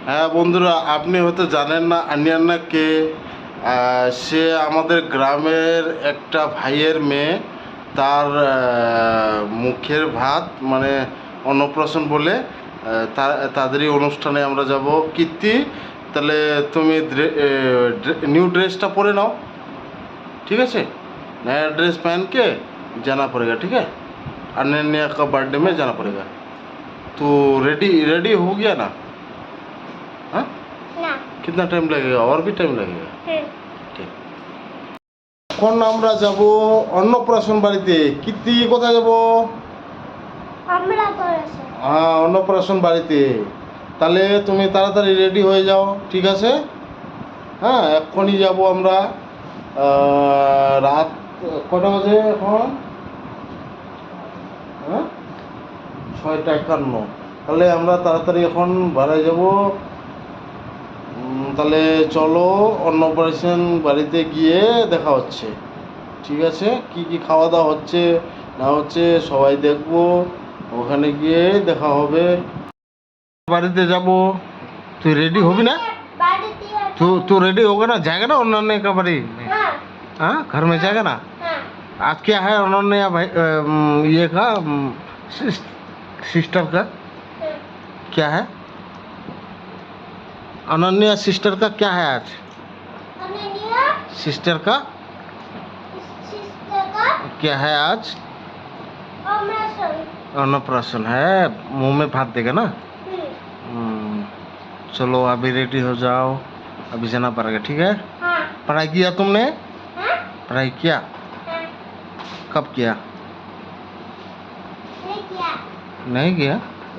হ্যাঁ বন্ধুরা, আপনি হয়তো জানেন না আন্যান্না কে। সে আমাদের গ্রামের একটা ভাইয়ের মেয়ে। তার মুখের ভাত মানে অন্নপ্রাশন বলে তাদেরই অনুষ্ঠানে আমরা যাব। কীর্তি, তাহলে তুমি নিউ ड्रेसটা পরে नाओ, ठीक है। नया ड्रेस पहन के जाना पड़ेगा, ठीक है। अनन्या का बर्थडे में जाना पड़ेगा। तो रेडी रेडी हो गया ना? हाँ, না कितना टाइम लगेगा? और भी टाइम लगेगा? ঠিক। এখন আমরা যাব অন্নপ্রাশন বাড়িতে। কীর্তি, কোথায় যাব? আমরা করেছে হ্যাঁ, অন্নপ্রাশন বাড়িতে। তাহলে তুমি তাড়াতাড়ি রেডি হয়ে যাও, ঠিক আছে। হ্যাঁ, এক্ষুনি যাব আমরা। রাত কটা বাজে এখন? হ্যাঁ, 6:51। তাহলে আমরা তাড়াতাড়ি এখন বাড়ায় যাব। তাহলে চলো, অন্নপ্রাশন বাড়িতে গিয়ে দেখা হচ্ছে, ঠিক আছে। কি কি খাওয়া দাওয়া হচ্ছে না হচ্ছে সবাই দেখবো, ওখানে গিয়ে দেখা হবে। বাড়িতে যাব, তুই রেডি হবি না? বাড়িতে तू रेडी होगा ना? जाएगा ना उन्होंने का बारी में? হ্যাঁ हाँ, घर में जाएगा ना? হ্যাঁ आज क्या है उन्होंने भाई ये का सिस्टर का क्या है? अनन्या सिस्टर का क्या है आज? অনন্যা सिस्टर का সিস্টারকা क्या है आज? অমরাসন अन्नप्राशन है, मुंह में भात देगा ना। चलो अभी रेडी हो जाओ, अभी जाना पड़ेगा, ठीक है। হ্যাঁ पढ़ाई किया तुमने? হ্যাঁ पढ़ाई किया? হ্যাঁ कब किया? নেকিয়া नहीं किया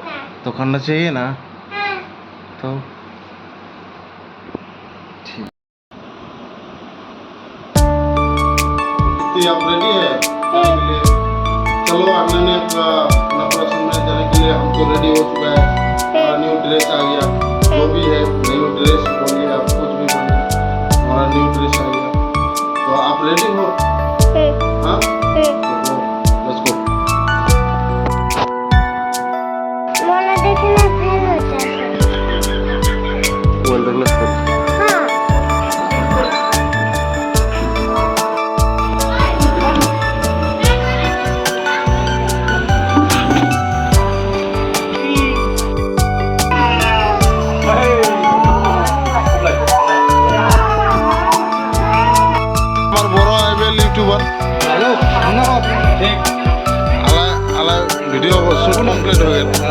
না तो करना चाहिए ना। হ্যাঁ तो ठीक। आप रेडी है जाने के लिए? चलो, अन्य का अन्नप्राशन में जाने के लिए हमको रेडी हो चुका है। हमारा न्यू ड्रेस आ गया, जो भी है न्यू ड्रेस बोलिए, आप कुछ भी बोलिए, हमारा न्यू ड्रेस आ गया। तो आप रेडी हो? हाँ, लेट्स गो। মনে দেখে না ফেল হচ্ছে बोल दे लेट्स गो। হ্যাঁ আমার বড় আইবেল ইউটিউবার হ্যালো ধন্যবাদ। ঠিক আলা আলা ভিডিও শুট কমপ্লিট হয়ে গেল।